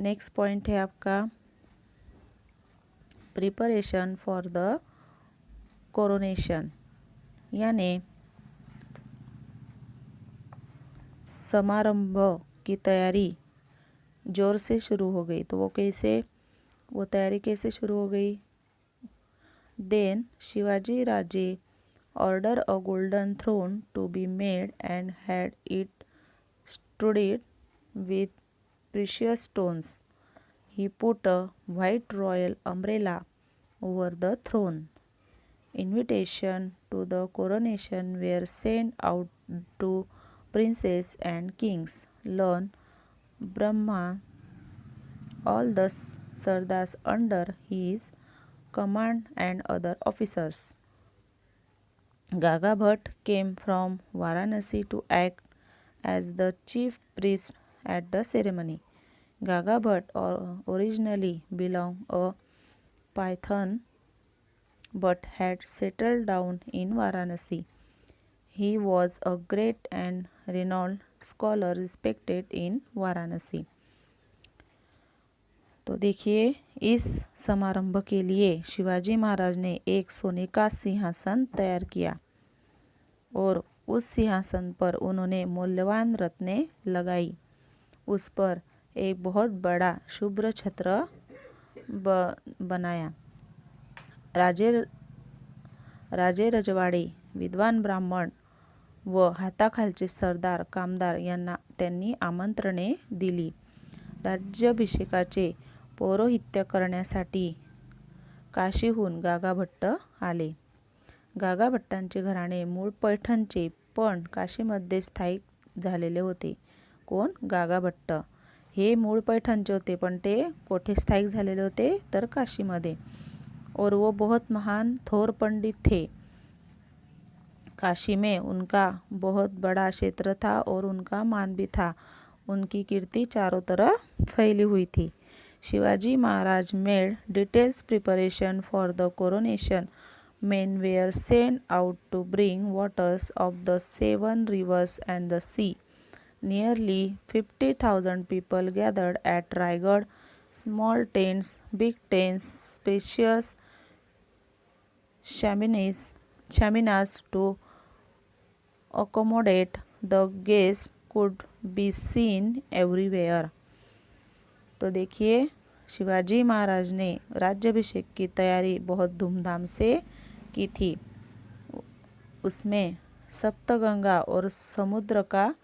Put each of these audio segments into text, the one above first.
Next point है आपका preparation for the coronation, यानी समारंभ की तैयारी जोर से शुरू हो गई। तो वो तैयारी कैसे शुरू हो गई? Then Shivaji Raje order a golden throne to be made and had it studded with precious stones. He put a white royal umbrella over the throne. Invitation to the coronation were sent out to princes and kings. Learn Brahma, all the sardars under his command and other officers. Gaga Bhatt came from Varanasi to act as the chief priest at the ceremony. Gaga Bhatt originally belonged a Python but had settled down in Varanasi. He was a great and renowned scholar respected in Varanasi. तो देखिए, इस समारंभ के लिए शिवाजी महाराज ने एक सोने का सिंहासन तैयार किया और उस सिंहासन पर उन्होंने मूल्यवान रत्नें लगाई। उस पर एक बहुत बड़ा शुभ्र छत्र बनाया। राजे रजवाडे, विद्वान ब्राह्मण व हाताखालचे सरदार कामदार यांना त्यांनी आमंत्रणे दिली। राज्याभिषेकाचे पौरोहित्य करण्यासाठी काशीहून गागा भट्ट आले। गागा भट्टांचे घराणे मूळ पैठणचे पण काशीमध्ये स्थायिक झालेले होते। कोण? गागा भट्ट हे मूळ पैठणचे होते पण ते कोठे स्थायिक झालेले होते? तर काशीमध्ये। और वो बहुत महान थोर पंडित थे। काशी में उनका बहुत बड़ा क्षेत्र था और उनका मान भी था। उनकी कीर्ति चारों तरफ फैली हुई थी। Shivaji Maharaj made details preparation for the coronation. Men were sent out to bring waters of the 7 rivers and the sea. Nearly 50,000 people gathered at Raigad. Small tents, big tents, spacious chaminas to accommodate the guests could be seen everywhere. तो देखिए, शिवाजी महाराज ने राज्याभिषेक की तैयारी बहुत धूमधाम से की थी। उसमें सप्तगंगा और समुद्र का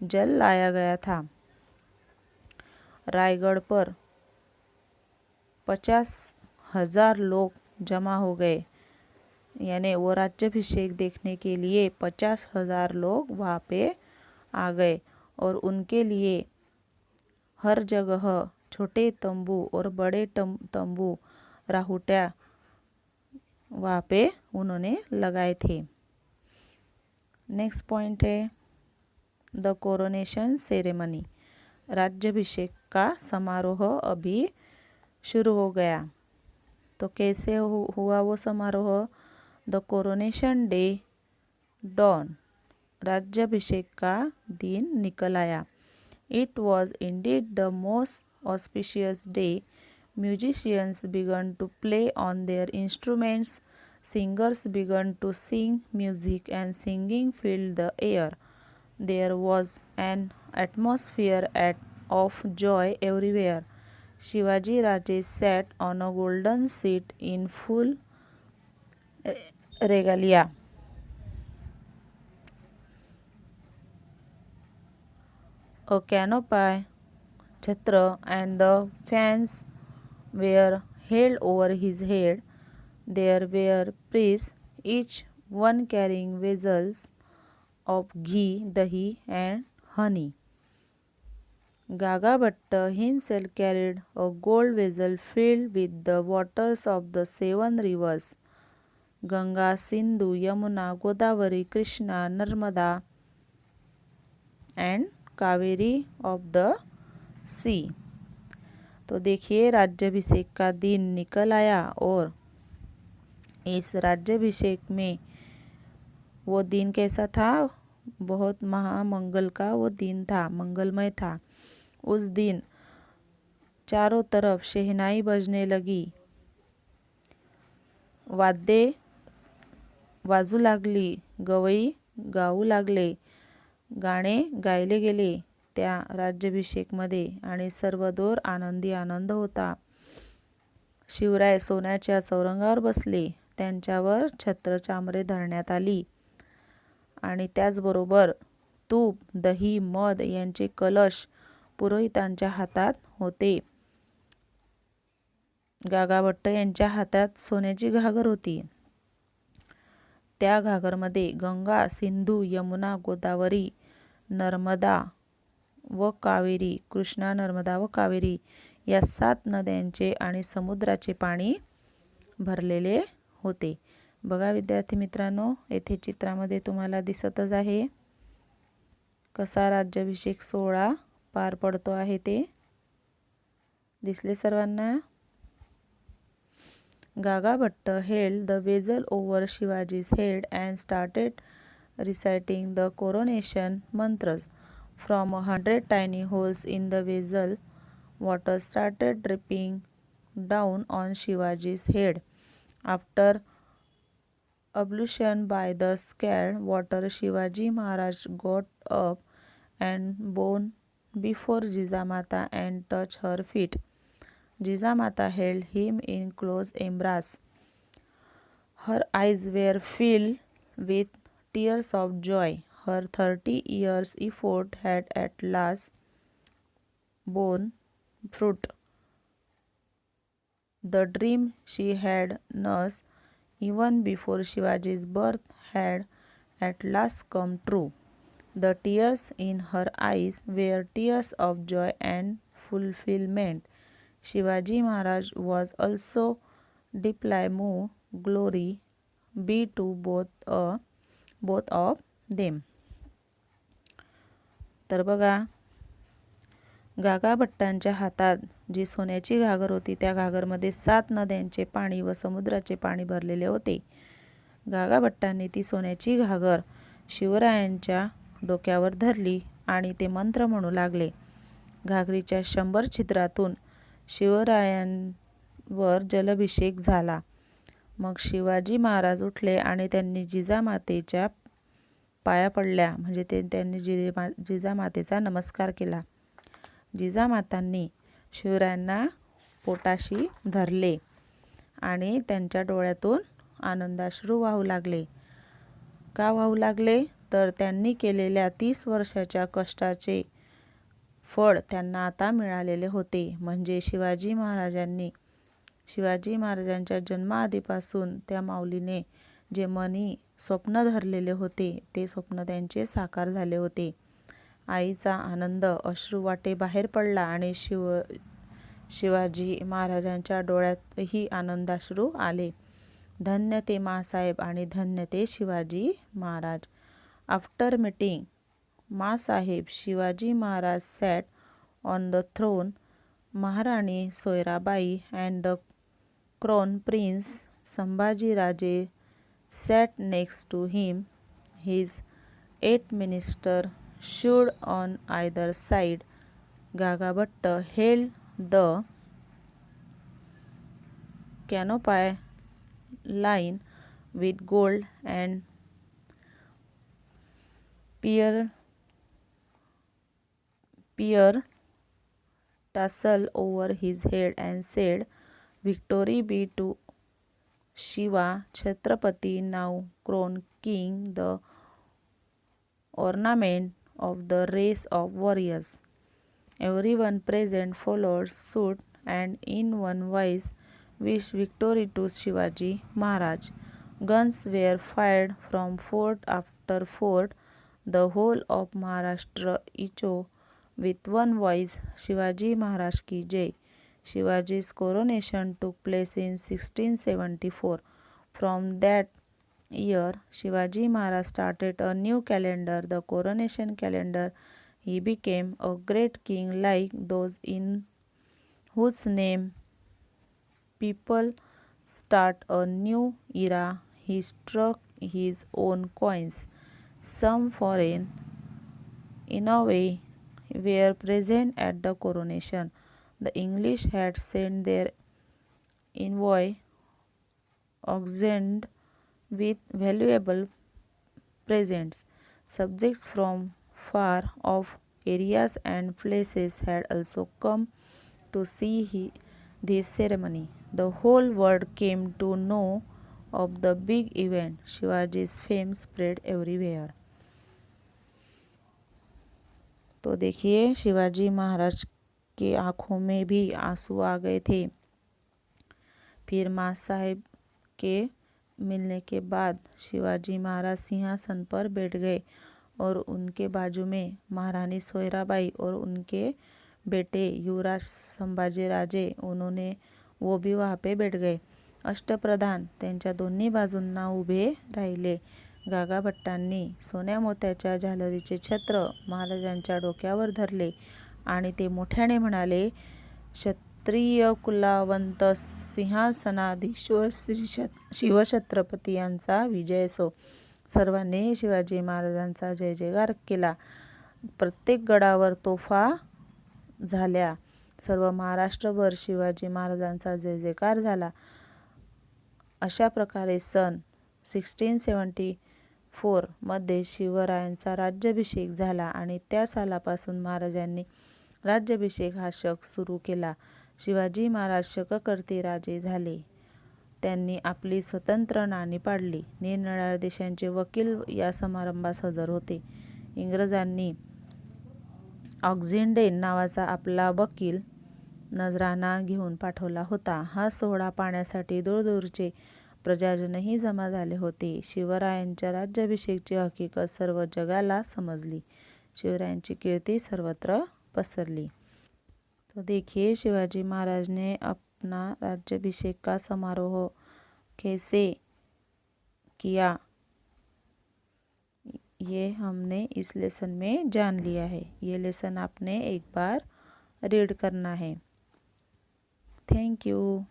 जल लाया गया था। रायगढ़ पर 50,000 लोग जमा हो गए, यानी वो राज्याभिषेक देखने के लिए 50,000 लोग वहाँ पे आ गए और उनके लिए हर जगह छोटे तंबू और बड़े तंबू राहुट्या वहाँ पे उन्होंने लगाए थे। नेक्स्ट पॉइंट है द कोरोनेशन सेरेमनी। राज्याभिषेक का समारोह अभी शुरू हो गया। तो कैसे हुआ वो समारोह? द कोरोनेशन डे डॉन, राज्याभिषेक का दिन निकल आया। It was Indeed the most auspicious day. Musicians began to play on their instruments. Singers began to sing music and singing filled the air. There was an atmosphere of joy everywhere. Shivaji Raje sat on a golden seat in full regalia. A canopy, chhatra and the fans were held over his head. There were priests, each one carrying vessels of ghee, dahi and honey. Gaga Bhatta himself carried a gold vessel filled with the waters of the 7 rivers, Ganga, Sindhu, Yamuna, Godavari, Krishna, Narmada and Kaveri of the sea. तो देखिए, राज्याभिषेक का दिन निकल आया और इस राज्याभिषेक में वो दिन कैसा था? बहुत महामंगल का वो दिन था, मंगलमय था। उस दिन चारों तरफ शहनाई बजने लगी, वाद्ये वाजू लागली, गवई गाऊ लागले, गाणे गायले गेले त्या राज्याभिषेकमध्ये आणि सर्वदूर आनंदी आनंद होता. शिवराय सोन्याच्या चौरंगावर बसले, त्यांच्यावर छत्र चामरे धरण्यात आली आणि त्याचबरोबर तूप, दही, मध यांचे कलश पुरोहितांच्या हातात होते. गागाभट्ट यांच्या हातात सोन्याची घागर होती. त्या घागरमध्ये गंगा, सिंधू, यमुना, गोदावरी, नर्मदा व कावेरी, कृष्णा, नर्मदा व कावेरी या 7 नद्यांचे आणि समुद्राचे पाणी भरलेले होते. बघा विद्यार्थी मित्रांनो, येथे चित्रामध्ये तुम्हाला दिसतच आहे कसा राज्याभिषेक सोहळा पार पडतो आहे ते. दिसले सर्वांना? Gagabhatt held the vessel over Shivaji's head and started reciting the coronation mantras. From 100 tiny holes in the vessel, water started dripping down on Shivaji's head. After ablution by the scared water, Shivaji Maharaj got up and bowed before Jijamata and touched her feet. Jijamata held him in close embrace. Her eyes were filled with tears of joy. Her 30 years' effort had at last borne fruit. The dream she had nursed even before Shivaji's birth had at last come true. The tears in her eyes were tears of joy and fulfillment. Shivaji Maharaj was also deeply moved. Glory be to both of them. तर बघा, गागाभट्टांच्या हातात जी सोन्याची घागर होती त्या घागरमध्ये 7 नद्यांचे पाणी व समुद्राचे पाणी भरलेले होते. गागाभट्टांनी ती सोन्याची घागर शिवरायांच्या डोक्यावर धरली आणि ते मंत्र म्हणू लागले. घागरीच्या 100 छिद्रातून शिवरायांवर जलाभिषेक झाला. मग शिवाजी महाराज उठले आणि त्यांनी जिजामातेच्या पाया पडल्या, म्हणजे त्यांनी जिजामातेचा नमस्कार केला. जिजामातांनी शिवरायांना पोटाशी धरले आणि त्यांच्या डोळ्यातून आनंदाश्रू वाहू लागले. का वाहू लागले? तर त्यांनी केलेल्या 30 वर्षाच्या कष्टाचे फळ त्यांना आता मिळालेले होते. म्हणजे शिवाजी महाराजांच्या जन्माआधीपासून त्या माऊलीने जे मनी स्वप्न धरलेले होते ते स्वप्न त्यांचे साकार झाले होते. आईचा आनंद अश्रुवाटे बाहेर पडला आणि शिवाजी महाराजांच्या डोळ्यातही आनंदाश्रू आले. धन्य ते माँसाहेब आणि धन्य ते Shivaji Maharaj. After meeting Maasaheb, Shivaji Maharaj sat on the throne. महाराणी Soyarabai and the crown prince Sambhaji Raje sat next to him. His 8 ministers stood on either side. Gagabhatta held the canopy lined with gold and pearl tassel over his head and said, "Victory be to Shiva Chhatrapati, now crowned king, the ornament of the race of warriors." Everyone present followed suit and in one voice wished victory to Shivaji Maharaj. Guns were fired from fort after fort. The whole of Maharashtra echoed with one voice, Shivaji Maharaj ki jai. Shivaji's coronation took place in 1674. From that year, Shivaji Maharaj started a new calendar, the coronation calendar. He became a great king like those in whose name people start a new era. He struck his own coins. Some foreign envoys were present at the coronation. The English had sent their envoy Alexander with valuable presents. Subjects from far off areas and places had also come to see this ceremony. The whole world came to know of the big event. Shivaji's fame spread everywhere. तो देखिए शिवाजी महाराज के आँखों में भी आंसू आ गए थे। फिर माँ साहेब के मिलने के बाद शिवाजी महाराज सिंहासन पर बैठ गए और उनके बाजू में महारानी सोयराबाई और उनके बेटे युवराज संभाजी राजे वो भी वहाँ पे बैठ गए। अष्टप्रधान त्यांच्या दोन्ही बाजूंना उभे राहिले। गागाभट्टांनी सोन्या मोत्याच्या झालरीचे छत्र महाराजांच्या डोक्यावर धरले आणि ते मोठ्याने म्हणाले, क्षत्रिय कुलावंत सिंहासनाधीश्वर श्री शिवछत्रपती यांचा विजय असो। सर्वांनी शिवाजी महाराजांचा जय जयकार केला। प्रत्येक गडावर तोफा झाल्या। सर्व महाराष्ट्रभर शिवाजी महाराजांचा जय जयकार झाला। अशा प्रकारे सन 1674 मध्ये शिवरायांचा राज्याभिषेक झाला आणि त्या सालापासून महाराजांनी राज्याभिषेक हा शक सुरू केला। शिवाजी महाराज शककर्ते राजे झाले। त्यांनी आपली स्वतंत्र नाणी पाडली। निरनिराळ्या देशांचे वकील या समारंभास हजर होते। इंग्रजांनी ऑक्झिंडे नावाचा आपला वकील नजराणा घेऊन पाठवला होता। हा सोहळा पाहण्यासाठी दूरदूरचे प्रजाजनही जमा झाले होते। शिवरायांच्या राज्याभिषेकची हकीकत सर्व जगाला समजली। शिवरायांची कीर्ती सर्वत्र पसरली। तो देखिए शिवाजी महाराज ने अपना राज्याभिषेक का समारोह कैसे किया, ये हमने इस लेसन में जान लिया है। ये लेसन आपने एक बार रीड करना है। Thank you.